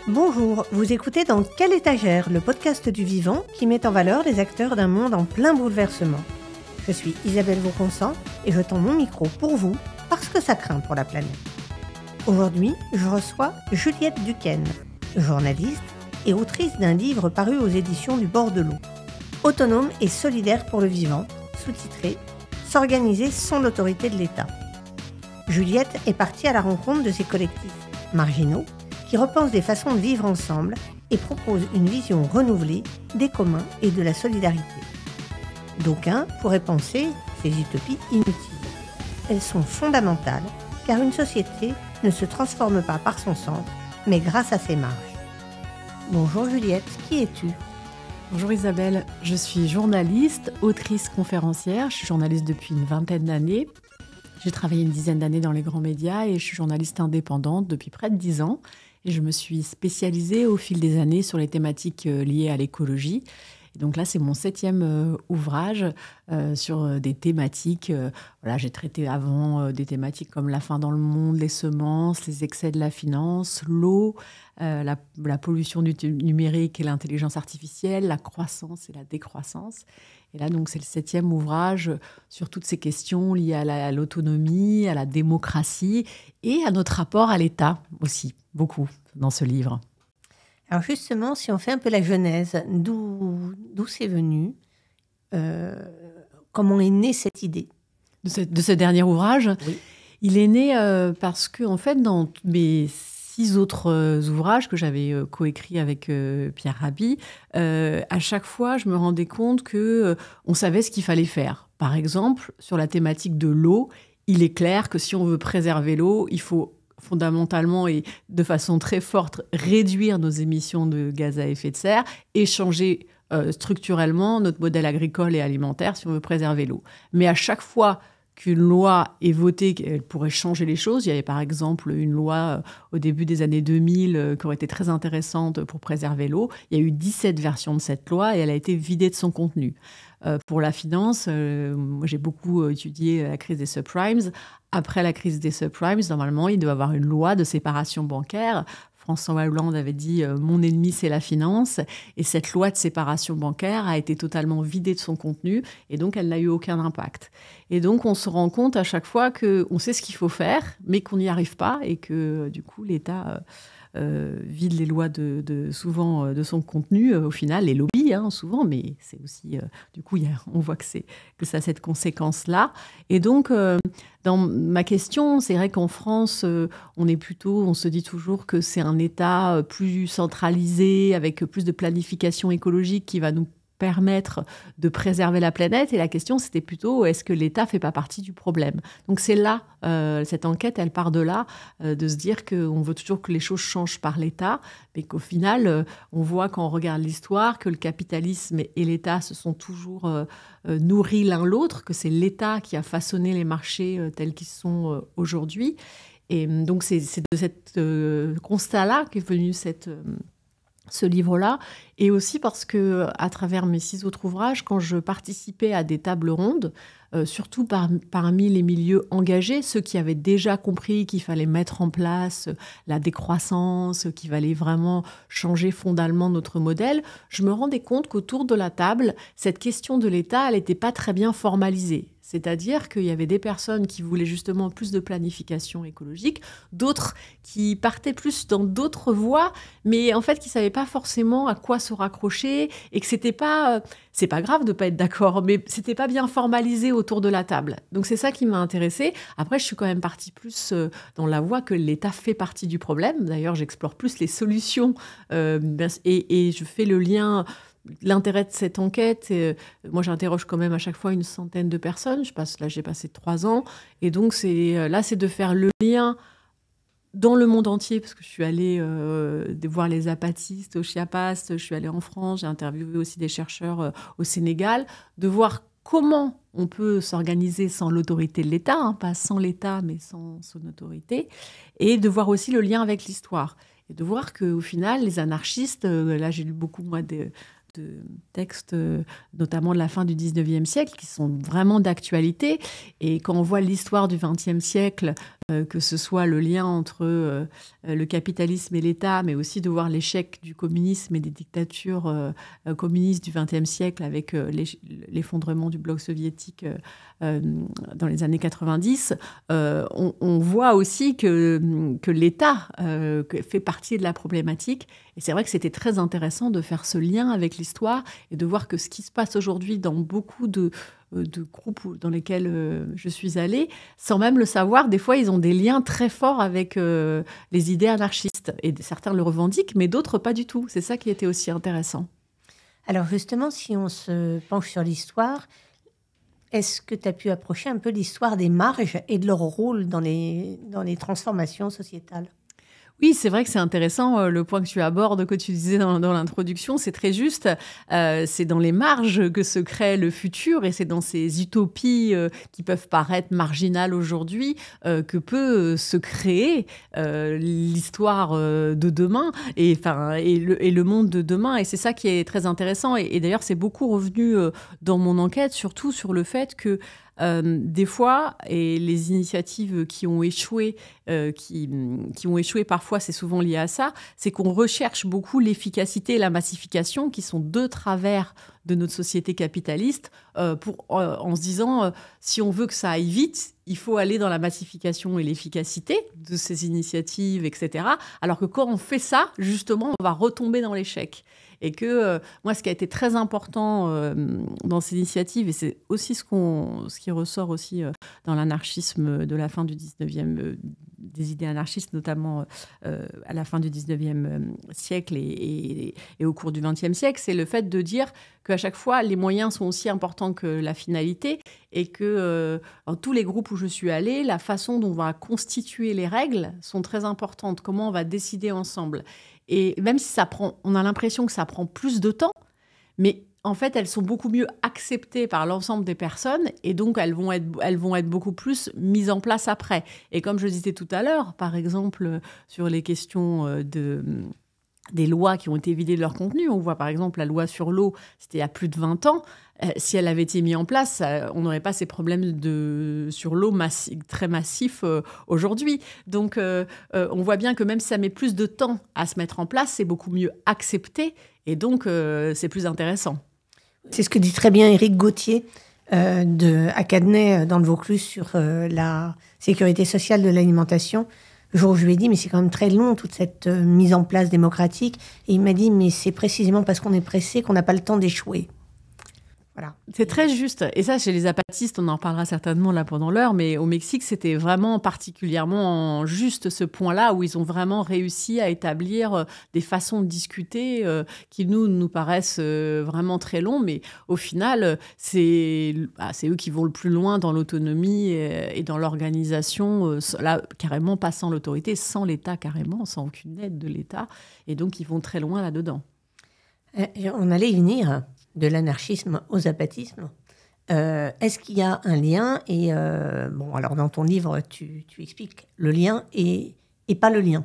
Bonjour, vous écoutez Dans quelle étagère, le podcast du vivant qui met en valeur les acteurs d'un monde en plein bouleversement. Je suis Isabelle Vauconsant et je tends mon micro pour vous parce que ça craint pour la planète. Aujourd'hui, je reçois Juliette Duquesne, journaliste et autrice d'un livre paru aux éditions du Bord de l'eau. Autonome et solidaire pour le vivant, sous-titré « S'organiser sans l'autorité de l'État ». Juliette est partie à la rencontre de ces collectifs marginaux qui repensent des façons de vivre ensemble et proposent une vision renouvelée des communs et de la solidarité. D'aucuns pourraient penser ces utopies inutiles. Elles sont fondamentales car une société ne se transforme pas par son centre, mais grâce à ses marges. Bonjour Juliette, qui es-tu ? Bonjour Isabelle, je suis journaliste, autrice, conférencière. Je suis journaliste depuis une vingtaine d'années. J'ai travaillé une dizaine d'années dans les grands médias et je suis journaliste indépendante depuis près de 10 ans. Et je me suis spécialisée au fil des années sur les thématiques liées à l'écologie. Et donc là, c'est mon 7e ouvrage sur des thématiques. J'ai traité avant des thématiques comme la faim dans le monde, les semences, les excès de la finance, l'eau, la pollution du numérique et l'intelligence artificielle, la croissance et la décroissance. Et là, donc, c'est le 7e ouvrage sur toutes ces questions liées à l'autonomie, à la démocratie et à notre rapport à l'État aussi, beaucoup dans ce livre. Alors justement, si on fait un peu la genèse, d'où c'est venu, comment est née cette idée de ce dernier ouvrage? Oui. Il est né parce que, en fait, dans mes 6 autres ouvrages que j'avais coécrits avec Pierre Rabhi, à chaque fois, je me rendais compte qu'on savait ce qu'il fallait faire. Par exemple, sur la thématique de l'eau, il est clair que si on veut préserver l'eau, il faut fondamentalement et de façon très forte réduire nos émissions de gaz à effet de serre et changer structurellement notre modèle agricole et alimentaire si on veut préserver l'eau. Mais à chaque fois qu'une loi est votée, elle pourrait changer les choses. Il y avait par exemple une loi au début des années 2000 qui aurait été très intéressante pour préserver l'eau. Il y a eu 17 versions de cette loi et elle a été vidée de son contenu. Pour la finance, moi j'ai beaucoup étudié la crise des subprimes. Après la crise des subprimes, normalement, il doit y avoir une loi de séparation bancaire. François Hollande avait dit « Mon ennemi, c'est la finance ». Et cette loi de séparation bancaire a été totalement vidée de son contenu et donc elle n'a eu aucun impact. Et donc on se rend compte à chaque fois qu'on sait ce qu'il faut faire, mais qu'on n'y arrive pas et que du coup l'État vide les lois souvent de son contenu, au final, les lobbies, souvent, mais c'est aussi, du coup, on voit que ça a cette conséquence-là. Et donc, dans ma question, c'est vrai qu'en France, on se dit toujours que c'est un État plus centralisé, avec plus de planification écologique qui va nous permettre de préserver la planète. Et la question, c'était plutôt, est-ce que l'État ne fait pas partie du problème ? Donc c'est là, cette enquête, elle part de là, de se dire qu'on veut toujours que les choses changent par l'État, mais qu'au final, on voit quand on regarde l'histoire que le capitalisme et l'État se sont toujours nourris l'un l'autre, que c'est l'État qui a façonné les marchés tels qu'ils sont aujourd'hui. Et donc c'est de ce constat-là qu'est venu ce livre-là, et aussi parce que, à travers mes 6 autres ouvrages, quand je participais à des tables rondes, surtout parmi les milieux engagés, ceux qui avaient déjà compris qu'il fallait mettre en place la décroissance, qu'il fallait vraiment changer fondamentalement notre modèle, je me rendais compte qu'autour de la table, cette question de l'État, elle n'était pas très bien formalisée. C'est-à-dire qu'il y avait des personnes qui voulaient justement plus de planification écologique, d'autres qui partaient plus dans d'autres voies, mais en fait qui ne savaient pas forcément à quoi se raccrocher et que c'était pas... c'est pas grave de ne pas être d'accord, mais c'était pas bien formalisé autour de la table. Donc c'est ça qui m'a intéressée. Après, je suis quand même partie plus dans la voie que l'État fait partie du problème. D'ailleurs, j'explore plus les solutions et je fais le lien... L'intérêt de cette enquête, moi j'interroge quand même à chaque fois une centaine de personnes. J'ai passé 3 ans. Et donc c'est de faire le lien dans le monde entier, parce que je suis allée voir les apatistes au Chiapas, je suis allée en France, j'ai interviewé aussi des chercheurs au Sénégal, de voir comment on peut s'organiser sans l'autorité de l'État, pas sans l'État, mais sans son autorité, et de voir aussi le lien avec l'histoire. Et de voir qu'au final, les anarchistes, là j'ai lu beaucoup moi de textes, notamment de la fin du 19e siècle, qui sont vraiment d'actualité. Et quand on voit l'histoire du 20e siècle, que ce soit le lien entre le capitalisme et l'État, mais aussi de voir l'échec du communisme et des dictatures communistes du 20e siècle avec l'effondrement du bloc soviétique dans les années 90, on voit aussi que l'État fait partie de la problématique. Et c'est vrai que c'était très intéressant de faire ce lien avec l'histoire et de voir que ce qui se passe aujourd'hui dans beaucoup de groupes dans lesquels je suis allée, sans même le savoir, des fois, ils ont des liens très forts avec les idées anarchistes. Et certains le revendiquent, mais d'autres pas du tout. C'est ça qui était aussi intéressant. Alors justement, si on se penche sur l'histoire, est-ce que tu as pu approcher un peu l'histoire des marges et de leur rôle dans les transformations sociétales ? Oui, c'est vrai que c'est intéressant le point que tu abordes, que tu disais dans l'introduction, c'est très juste. C'est dans les marges que se crée le futur et c'est dans ces utopies qui peuvent paraître marginales aujourd'hui que peut se créer l'histoire de demain et le monde de demain. Et c'est ça qui est très intéressant. Et d'ailleurs, c'est beaucoup revenu dans mon enquête, surtout sur le fait que des fois, et les initiatives qui ont échoué, qui ont échoué parfois, c'est souvent lié à ça, c'est qu'on recherche beaucoup l'efficacité et la massification, qui sont deux travers de notre société capitaliste, en se disant, si on veut que ça aille vite, il faut aller dans la massification et l'efficacité de ces initiatives, etc. Alors que quand on fait ça, justement, on va retomber dans l'échec. Et que moi, ce qui a été très important dans ces initiatives, et c'est aussi ce qui ressort aussi dans l'anarchisme de la fin du 19e, des idées anarchistes, notamment à la fin du 19e siècle et au cours du 20e siècle, c'est le fait de dire qu'à chaque fois, les moyens sont aussi importants que la finalité et que dans tous les groupes où je suis allée, la façon dont on va constituer les règles sont très importantes, comment on va décider ensemble. Et même si on a l'impression que ça prend plus de temps, mais en fait, elles sont beaucoup mieux acceptées par l'ensemble des personnes et donc elles vont être beaucoup plus mises en place après. Et comme je disais tout à l'heure, par exemple, sur les questions des lois qui ont été vidées de leur contenu, on voit par exemple la loi sur l'eau, c'était il y a plus de 20 ans. Si elle avait été mise en place, on n'aurait pas ces problèmes sur l'eau très massifs aujourd'hui. Donc, on voit bien que même si ça met plus de temps à se mettre en place, c'est beaucoup mieux accepté et donc c'est plus intéressant. C'est ce que dit très bien Éric Gauthier à Cadenay dans le Vaucluse sur la sécurité sociale de l'alimentation. Le jour où je lui ai dit, mais c'est quand même très long, toute cette mise en place démocratique. Et il m'a dit, mais c'est précisément parce qu'on est pressé qu'on n'a pas le temps d'échouer. Voilà. C'est très juste. Et ça, chez les zapatistes, on en parlera certainement là pendant l'heure, mais au Mexique, c'était vraiment particulièrement juste ce point-là où ils ont vraiment réussi à établir des façons de discuter qui nous paraissent vraiment très longs, mais au final, c'est eux qui vont le plus loin dans l'autonomie et dans l'organisation, là, carrément pas sans l'autorité, sans l'État carrément, sans aucune aide de l'État. Et donc, ils vont très loin là-dedans. On allait y venir. De l'anarchisme au zapatisme. Est-ce qu'il y a un lien ? Et alors dans ton livre, tu expliques le lien et pas le lien.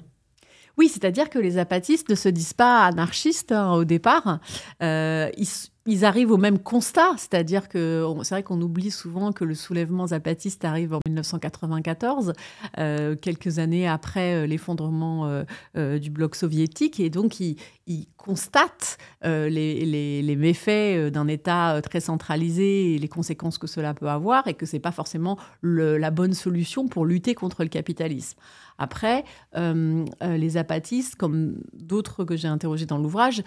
Oui, c'est-à-dire que les zapatistes ne se disent pas anarchistes au départ. Ils arrivent au même constat, c'est-à-dire que c'est vrai qu'on oublie souvent que le soulèvement zapatiste arrive en 1994, quelques années après l'effondrement du bloc soviétique, et donc ils constatent les méfaits d'un État très centralisé et les conséquences que cela peut avoir, et que c'est pas forcément la bonne solution pour lutter contre le capitalisme. Après, les zapatistes, comme d'autres que j'ai interrogés dans l'ouvrage,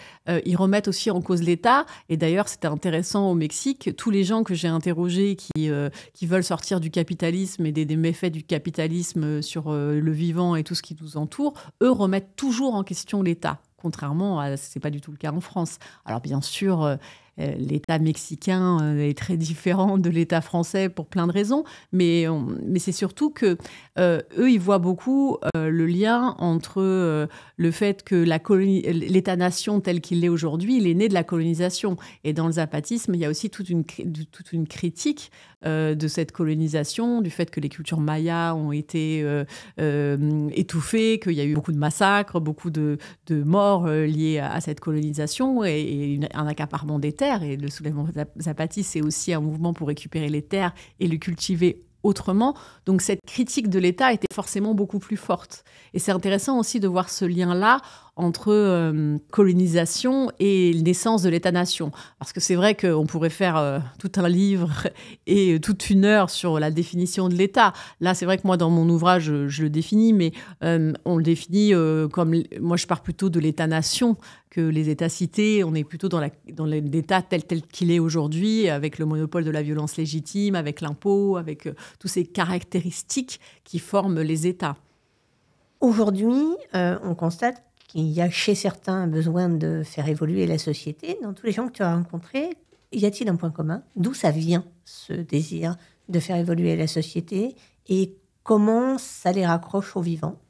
ils remettent aussi en cause l'État. Et d'ailleurs, c'était intéressant au Mexique. Tous les gens que j'ai interrogés qui veulent sortir du capitalisme et des méfaits du capitalisme sur le vivant et tout ce qui nous entoure, eux remettent toujours en question l'État. Contrairement à, c'est pas du tout le cas en France. Alors bien sûr, l'État mexicain est très différent de l'État français pour plein de raisons, mais c'est surtout que eux, ils voient beaucoup le lien entre le fait que l'État-nation tel qu'il est aujourd'hui, il est né de la colonisation. Et dans le zapatisme, il y a aussi toute une critique de cette colonisation, du fait que les cultures mayas ont été étouffées, qu'il y a eu beaucoup de massacres, beaucoup de morts liées à cette colonisation et un accaparement des terres. Et le soulèvement zapatiste, c'est aussi un mouvement pour récupérer les terres et les cultiver autrement. Donc cette critique de l'État était forcément beaucoup plus forte. Et c'est intéressant aussi de voir ce lien-là entre colonisation et naissance de l'État-nation. Parce que c'est vrai qu'on pourrait faire tout un livre et toute une heure sur la définition de l'État. Là, c'est vrai que moi, dans mon ouvrage, je le définis, mais on le définit comme... Moi, je pars plutôt de l'État-nation que les États-cités. On est plutôt dans l'État tel qu'il est aujourd'hui, avec le monopole de la violence légitime, avec l'impôt, avec toutes ces caractéristiques qui forment les États. Aujourd'hui, on constate qu'il y a chez certains un besoin de faire évoluer la société. Dans tous les gens que tu as rencontrés, y a-t-il un point commun? D'où ça vient, ce désir de faire évoluer la société? Et comment ça les raccroche aux vivants?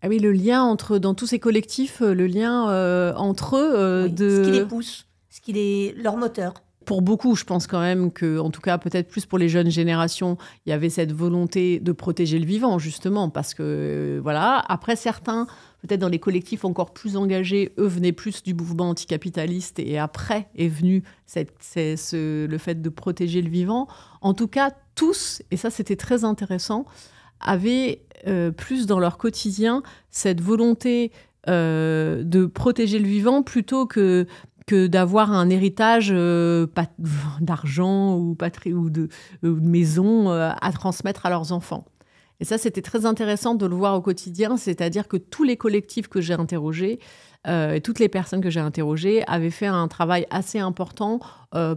Ah oui, le lien dans tous ces collectifs, le lien entre eux... Ce qui les pousse, leur moteur. Pour beaucoup, je pense quand même que, en tout cas, peut-être plus pour les jeunes générations, il y avait cette volonté de protéger le vivant, justement, parce que, voilà. Après, certains, peut-être dans les collectifs encore plus engagés, eux venaient plus du mouvement anticapitaliste et après est venu le fait de protéger le vivant. En tout cas, tous, et ça c'était très intéressant, avaient plus dans leur quotidien cette volonté de protéger le vivant plutôt que d'avoir un héritage d'argent ou de maison à transmettre à leurs enfants. Et ça, c'était très intéressant de le voir au quotidien, c'est-à-dire que tous les collectifs que j'ai interrogés, toutes les personnes que j'ai interrogées avaient fait un travail assez important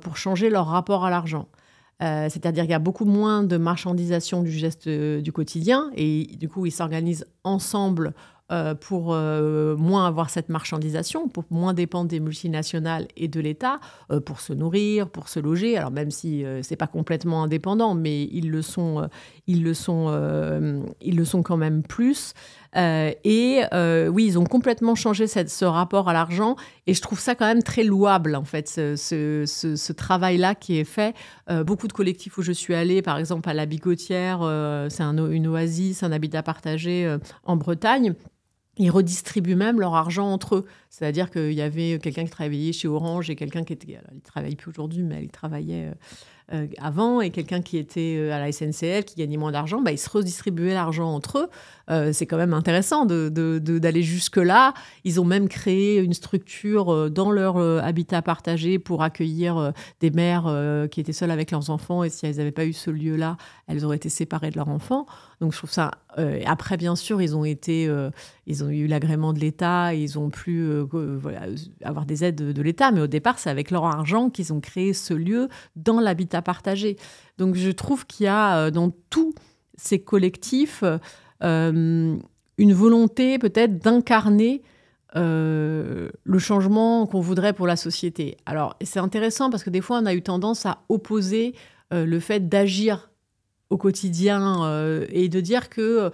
pour changer leur rapport à l'argent. C'est-à-dire qu'il y a beaucoup moins de marchandisation du geste du quotidien et du coup, ils s'organisent ensemble pour moins avoir cette marchandisation, pour moins dépendre des multinationales et de l'État, pour se nourrir, pour se loger. Alors même si c'est pas complètement indépendant, mais ils le sont quand même plus. Oui, ils ont complètement changé ce rapport à l'argent et je trouve ça quand même très louable en fait, ce travail-là qui est fait. Beaucoup de collectifs où je suis allée, par exemple à la Bigotière, c'est une oasis, un habitat partagé en Bretagne. Ils redistribuent même leur argent entre eux. C'est-à-dire qu'il y avait quelqu'un qui travaillait chez Orange et quelqu'un qui était... Alors, il ne travaille plus aujourd'hui, mais il travaillait avant, et quelqu'un qui était à la SNCF, qui gagnait moins d'argent, ils se redistribuaient l'argent entre eux. C'est quand même intéressant d'aller jusque-là. Ils ont même créé une structure dans leur habitat partagé pour accueillir des mères qui étaient seules avec leurs enfants, et si elles n'avaient pas eu ce lieu-là, elles auraient été séparées de leurs enfants. Donc je trouve ça... après, bien sûr, ils ont eu l'agrément de l'État, ils ont pu avoir des aides de l'État, mais au départ, c'est avec leur argent qu'ils ont créé ce lieu dans l'habitat partagé. Donc je trouve qu'il y a dans tous ces collectifs une volonté peut-être d'incarner le changement qu'on voudrait pour la société. Alors c'est intéressant parce que des fois, on a eu tendance à opposer le fait d'agir au quotidien et de dire que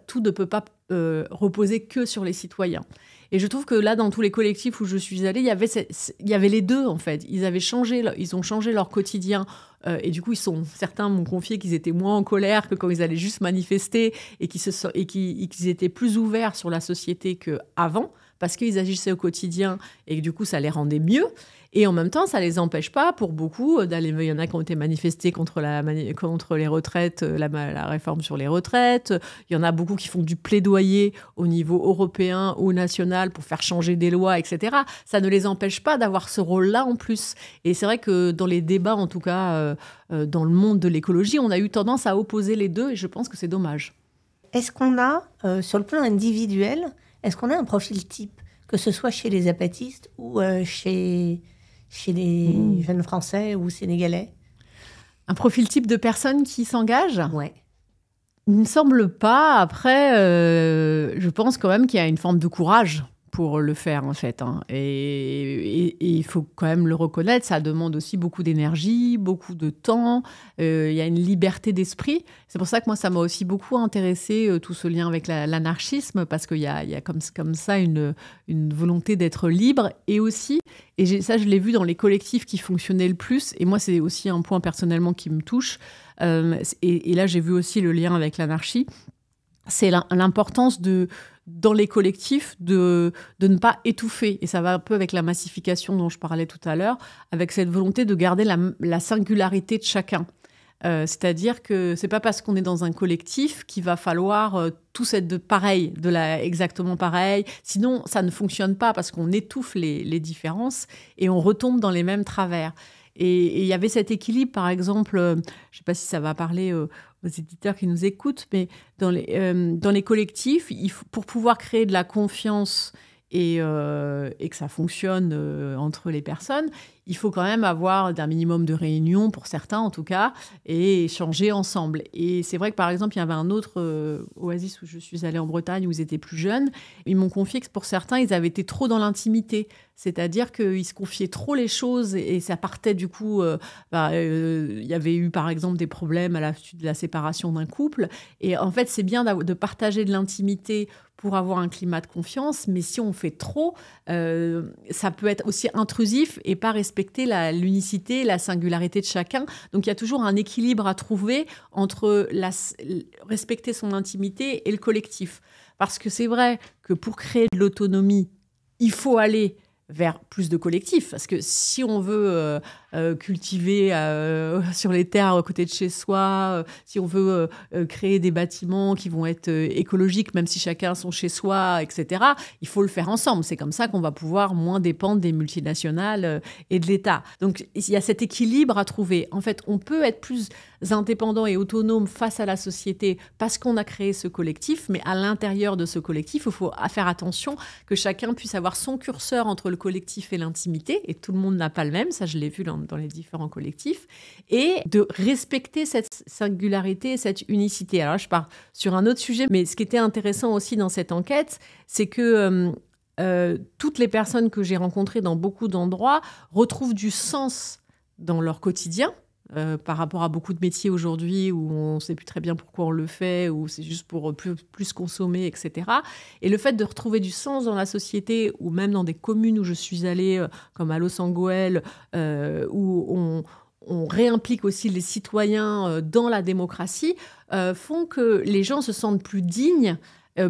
tout ne peut pas reposer que sur les citoyens. Et je trouve que là, dans tous les collectifs où je suis allée, il y avait les deux, en fait. Ils ont changé leur quotidien. Et du coup, certains m'ont confié qu'ils étaient moins en colère que quand ils allaient juste manifester et qu'ils étaient plus ouverts sur la société qu'avant, parce qu'ils agissaient au quotidien et que du coup, ça les rendait mieux. Et en même temps, ça ne les empêche pas, pour beaucoup, d'aller... Il y en a qui ont été manifestés contre les retraites, la réforme sur les retraites. Il y en a beaucoup qui font du plaidoyer au niveau européen ou national pour faire changer des lois, etc. Ça ne les empêche pas d'avoir ce rôle-là en plus. Et c'est vrai que dans les débats, en tout cas, dans le monde de l'écologie, on a eu tendance à opposer les deux et je pense que c'est dommage. Est-ce qu'on a, sur le plan individuel, est-ce qu'on a un profil type, que ce soit chez les zapatistes ou chez les jeunes Français ou Sénégalais? Un profil type de personne qui s'engage ? Ouais. Il ne me semble pas. Après, je pense quand même qu'il y a une forme de courage pour le faire, en fait. Hein. Et il faut quand même le reconnaître, ça demande aussi beaucoup d'énergie, beaucoup de temps. Il y a une liberté d'esprit. C'est pour ça que moi, ça m'a aussi beaucoup intéressé tout ce lien avec l'anarchisme, parce qu'il y a comme ça une volonté d'être libre. Et aussi, ça, je l'ai vu dans les collectifs qui fonctionnaient le plus. Et moi, c'est aussi un point personnellement qui me touche. Et là, j'ai vu aussi le lien avec l'anarchie. C'est l'importance dans les collectifs de ne pas étouffer. Et ça va un peu avec la massification dont je parlais tout à l'heure, avec cette volonté de garder la singularité de chacun. C'est-à-dire que c'est pas parce qu'on est dans un collectif qu'il va falloir tous être pareil, exactement pareil. Sinon, ça ne fonctionne pas parce qu'on étouffe les différences et on retombe dans les mêmes travers. Et il y avait cet équilibre, par exemple, je ne sais pas si ça va parler aux éditeurs qui nous écoutent, mais dans les collectifs, pour pouvoir créer de la confiance et que ça fonctionne entre les personnes, il faut quand même avoir un minimum de réunions, pour certains en tout cas, et échanger ensemble. Et c'est vrai que par exemple, il y avait un autre oasis où je suis allée en Bretagne, où ils étaient plus jeunes. Ils m'ont confié que pour certains, ils avaient été trop dans l'intimité. C'est-à-dire qu'ils se confiaient trop les choses et ça partait du coup... il y avait eu par exemple des problèmes à la suite de la séparation d'un couple. Et en fait, c'est bien de partager de l'intimité pour avoir un climat de confiance, mais si on fait trop, ça peut être aussi intrusif et pas respecter l'unicité, la singularité de chacun. Donc il y a toujours un équilibre à trouver entre respecter son intimité et le collectif. Parce que c'est vrai que pour créer de l'autonomie, il faut aller vers plus de collectifs. Parce que si on veut cultiver sur les terres à côté de chez soi, si on veut créer des bâtiments qui vont être écologiques, même si chacun a son chez soi, etc., il faut le faire ensemble. C'est comme ça qu'on va pouvoir moins dépendre des multinationales et de l'État. Donc, il y a cet équilibre à trouver. En fait, on peut être plus indépendant et autonome face à la société parce qu'on a créé ce collectif, mais à l'intérieur de ce collectif, il faut faire attention que chacun puisse avoir son curseur entre le collectif et l'intimité, et tout le monde n'a pas le même, ça je l'ai vu dans les différents collectifs, et de respecter cette singularité, cette unicité. Alors je pars sur un autre sujet, mais ce qui était intéressant aussi dans cette enquête, c'est que toutes les personnes que j'ai rencontrées dans beaucoup d'endroits retrouvent du sens dans leur quotidien, par rapport à beaucoup de métiers aujourd'hui où on ne sait plus très bien pourquoi on le fait, ou c'est juste pour plus consommer, etc. Et le fait de retrouver du sens dans la société, ou même dans des communes où je suis allée, comme à Los Angeles, où on réimplique aussi les citoyens dans la démocratie, font que les gens se sentent plus dignes,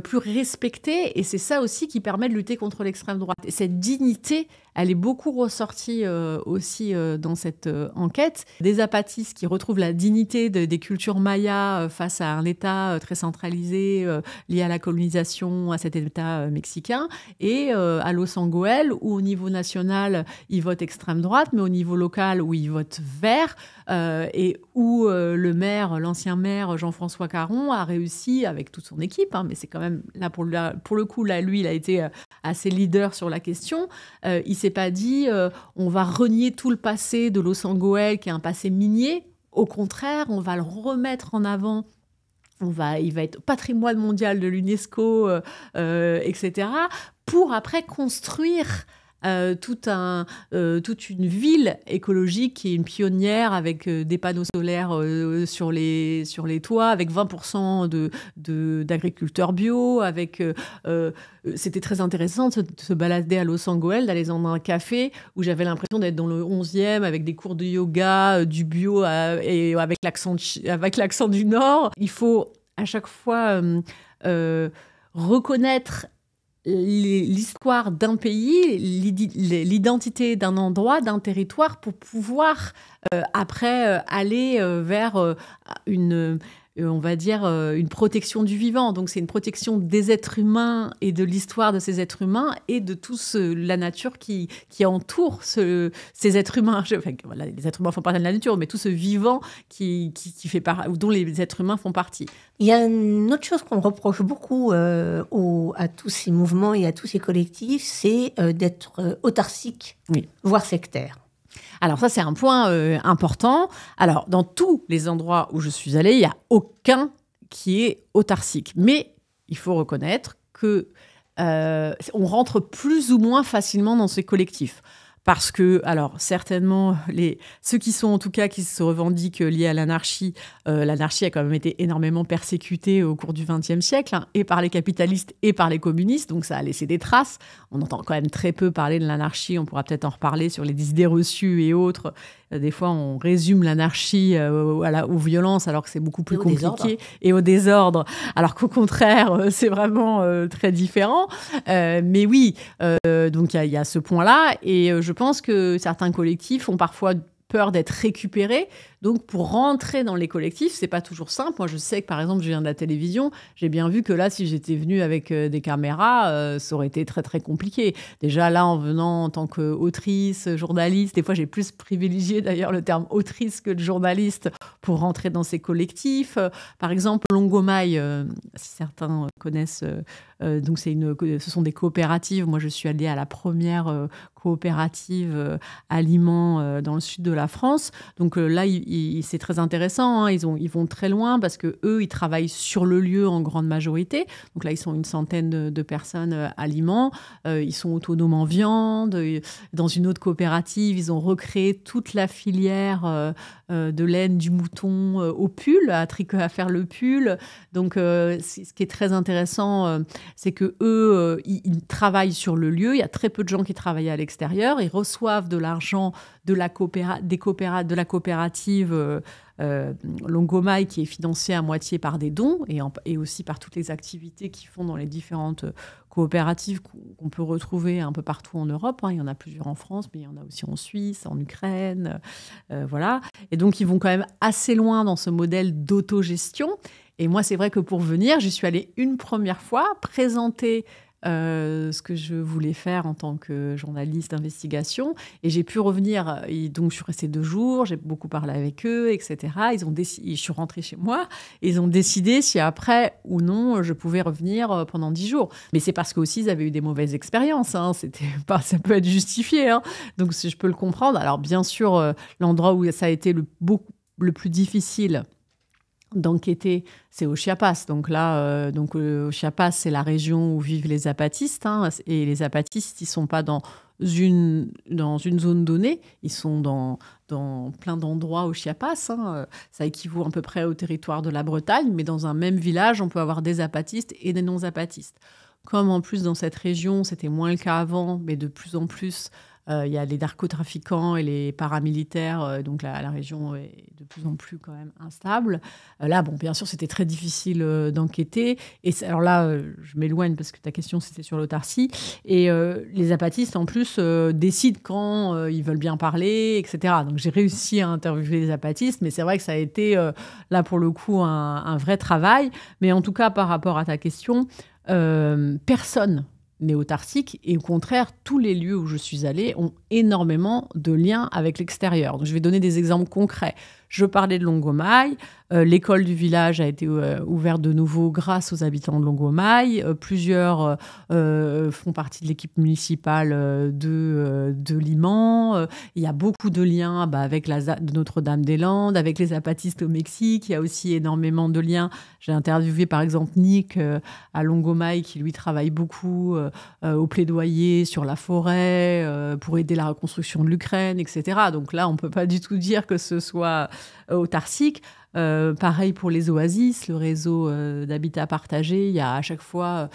plus respectés, et c'est ça aussi qui permet de lutter contre l'extrême droite. Et cette dignité, elle est beaucoup ressortie aussi dans cette enquête. Des apatistes qui retrouvent la dignité des cultures mayas face à un État très centralisé, lié à la colonisation, à cet État mexicain, et à Los Angeles, où au niveau national, ils votent extrême droite, mais au niveau local, où ils votent vert, et où l'ancien maire Jean-François Caron a réussi, avec toute son équipe, mais c'est quand même, là pour le coup, là, lui, il a été assez leader sur la question. Il s'est pas dit on va renier tout le passé de Los Angeles, qui est un passé minier. Au contraire, on va le remettre en avant. Il va être patrimoine mondial de l'UNESCO, etc., pour après construire toute une ville écologique qui est une pionnière, avec des panneaux solaires sur les toits, avec 20% d'agriculteurs bio, c'était très intéressant de se balader à Los Angeles, d'aller dans un café où j'avais l'impression d'être dans le 11e, avec des cours de yoga, du bio, et avec l'accent du Nord. Il faut à chaque fois reconnaître l'histoire d'un pays, l'identité d'un endroit, d'un territoire, pour pouvoir après aller vers on va dire, une protection du vivant. Donc c'est une protection des êtres humains et de l'histoire de ces êtres humains et de toute la nature qui entoure ces êtres humains. Voilà, les êtres humains font partie de la nature, mais tout ce vivant dont les êtres humains font partie. Il y a une autre chose qu'on reproche beaucoup à tous ces mouvements et à tous ces collectifs, c'est d'être autarcique, oui, voire sectaire. Alors ça, c'est un point important. Alors, dans tous les endroits où je suis allée, il n'y a aucun qui est autarcique. Mais il faut reconnaître que on rentre plus ou moins facilement dans ces collectifs. Parce que, alors, certainement, ceux qui sont, en tout cas, qui se revendiquent liés à l'anarchie a quand même été énormément persécutée au cours du XXe siècle, hein, et par les capitalistes et par les communistes, donc ça a laissé des traces. On entend quand même très peu parler de l'anarchie, on pourra peut-être en reparler sur les idées reçues et autres. Des fois, on résume l'anarchie aux violences, alors que c'est beaucoup plus compliqué, et au désordre, alors qu'au contraire, c'est vraiment très différent. Mais oui, donc il y a ce point-là, et je pense que certains collectifs ont parfois peur d'être récupérés. Donc, pour rentrer dans les collectifs, c'est pas toujours simple. Moi, je sais que, par exemple, je viens de la télévision. J'ai bien vu que là, si j'étais venue avec des caméras, ça aurait été très, très compliqué. Déjà, là, en venant en tant qu'autrice, journaliste, des fois, j'ai plus privilégié, d'ailleurs, le terme autrice que de journaliste pour rentrer dans ces collectifs. Par exemple, Longomai, si certains connaissent, donc ce sont des coopératives. Moi, je suis allée à la première coopérative aliments dans le sud de la France. Donc là, c'est très intéressant, hein. Ils vont très loin parce que eux, ils travaillent sur le lieu en grande majorité. Donc là, ils sont une centaine de personnes aliments. Ils sont autonomes en viande. Dans une autre coopérative, ils ont recréé toute la filière de laine du mouton au pull, à faire le pull. Donc, ce qui est très intéressant, c'est que eux, ils travaillent sur le lieu. Il y a très peu de gens qui travaillent à l'extérieur. Ils reçoivent de l'argent de la coopérative Longomai, qui est financée à moitié par des dons et aussi par toutes les activités qu'ils font dans les différentes coopératives qu'on peut retrouver un peu partout en Europe, hein. Il y en a plusieurs en France, mais il y en a aussi en Suisse, en Ukraine, voilà. Et donc, ils vont quand même assez loin dans ce modèle d'autogestion. Et moi, c'est vrai que pour venir, j'y suis allée une première fois présenter ce que je voulais faire en tant que journaliste d'investigation. Et j'ai pu revenir. Et donc, je suis restée 2 jours. J'ai beaucoup parlé avec eux, etc. Je suis rentrée chez moi. Et ils ont décidé si après ou non, je pouvais revenir pendant 10 jours. Mais c'est parce qu'aussi, ils avaient eu des mauvaises expériences, hein. Ça peut être justifié, hein. Donc, si je peux le comprendre. Alors, bien sûr, l'endroit où ça a été le plus difficile d'enquêter, c'est au Chiapas. Donc là, au Chiapas, c'est la région où vivent les zapatistes, hein, et les zapatistes, ils sont pas dans une zone donnée, ils sont dans plein d'endroits au Chiapas, hein. Ça équivaut à peu près au territoire de la Bretagne, mais dans un même village, on peut avoir des zapatistes et des non-zapatistes. Comme en plus dans cette région, c'était moins le cas avant, mais de plus en plus, il y a les narcotrafiquants et les paramilitaires, donc la région est de plus en plus quand même instable. Là, bon, bien sûr, c'était très difficile d'enquêter. Et alors là, je m'éloigne parce que ta question, c'était sur l'autarcie. Et les zapatistes, en plus, décident quand ils veulent bien parler, etc. Donc, j'ai réussi à interviewer les zapatistes, mais c'est vrai que ça a été, là, pour le coup, un vrai travail. Mais en tout cas, par rapport à ta question, personne n'est autarcique, et au contraire, tous les lieux où je suis allée ont énormément de liens avec l'extérieur. Donc, je vais donner des exemples concrets. Je parlais de Longomai. L'école du village a été ouverte de nouveau grâce aux habitants de Longomai. Plusieurs font partie de l'équipe municipale de Liman. Il y a beaucoup de liens avec de Notre-Dame-des-Landes, avec les zapatistes au Mexique. Il y a aussi énormément de liens. J'ai interviewé par exemple Nick à Longomai, qui lui travaille beaucoup au plaidoyer sur la forêt, pour aider la reconstruction de l'Ukraine, etc. Donc là, on ne peut pas du tout dire que ce soit autarcique. Pareil pour les oasis, le réseau d'habitat partagé. Il y a à chaque fois,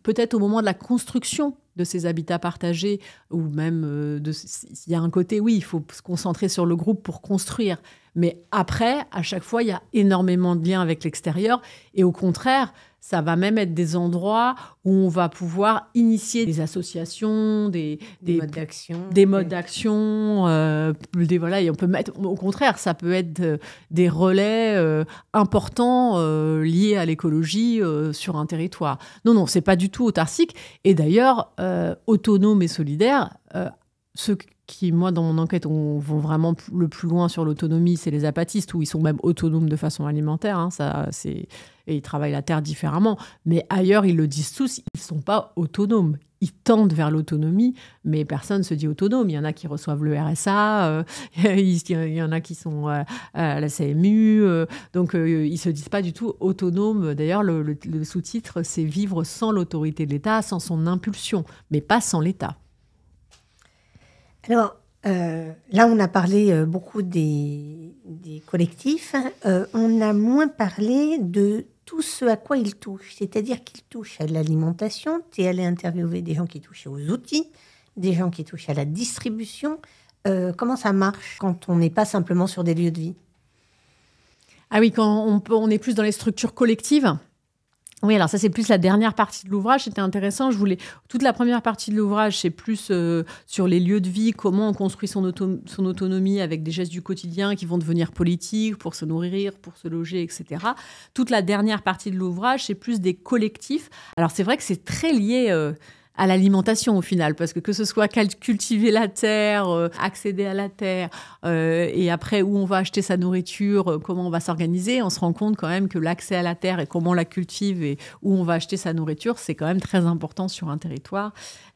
peut-être au moment de la construction de ces habitats partagés, ou même il y a un côté, oui, il faut se concentrer sur le groupe pour construire. Mais après, à chaque fois, il y a énormément de liens avec l'extérieur. Et au contraire, ça va même être des endroits où on va pouvoir initier des associations, des modes d'action. Voilà, et on peut mettre, au contraire, ça peut être des relais importants liés à l'écologie sur un territoire. Non, c'est pas du tout autarcique. Et d'ailleurs, autonome et solidaire, qui, moi, dans mon enquête, vont vraiment le plus loin sur l'autonomie, c'est les apatistes, où ils sont même autonomes de façon alimentaire. Hein, et ils travaillent la terre différemment. Mais ailleurs, ils le disent tous, ils ne sont pas autonomes. Ils tendent vers l'autonomie, mais personne ne se dit autonome. Il y en a qui reçoivent le RSA, il y en a qui sont à la CMU. Donc, ils ne se disent pas du tout autonomes. D'ailleurs, le sous-titre, c'est « Vivre sans l'autorité de l'État, sans son impulsion », mais pas sans l'État. Alors, là, on a parlé beaucoup des collectifs. On a moins parlé de tout ce à quoi ils touchent. C'est-à-dire qu'ils touchent à l'alimentation. Tu es allé interviewer des gens qui touchent aux outils, des gens qui touchent à la distribution. Comment ça marche quand on n'est pas simplement sur des lieux de vie? Ah oui, quand on est plus dans les structures collectives. Oui, alors ça, c'est plus la dernière partie de l'ouvrage. C'était intéressant. Toute la première partie de l'ouvrage, c'est plus sur les lieux de vie, comment on construit son autonomie avec des gestes du quotidien qui vont devenir politiques pour se nourrir, pour se loger, etc. Toute la dernière partie de l'ouvrage, c'est plus des collectifs. Alors, c'est vrai que c'est très lié à l'alimentation au final, parce que ce soit cultiver la terre, accéder à la terre, et après où on va acheter sa nourriture, comment on va s'organiser, on se rend compte quand même que l'accès à la terre et comment on la cultive et où on va acheter sa nourriture, c'est quand même très important sur un territoire.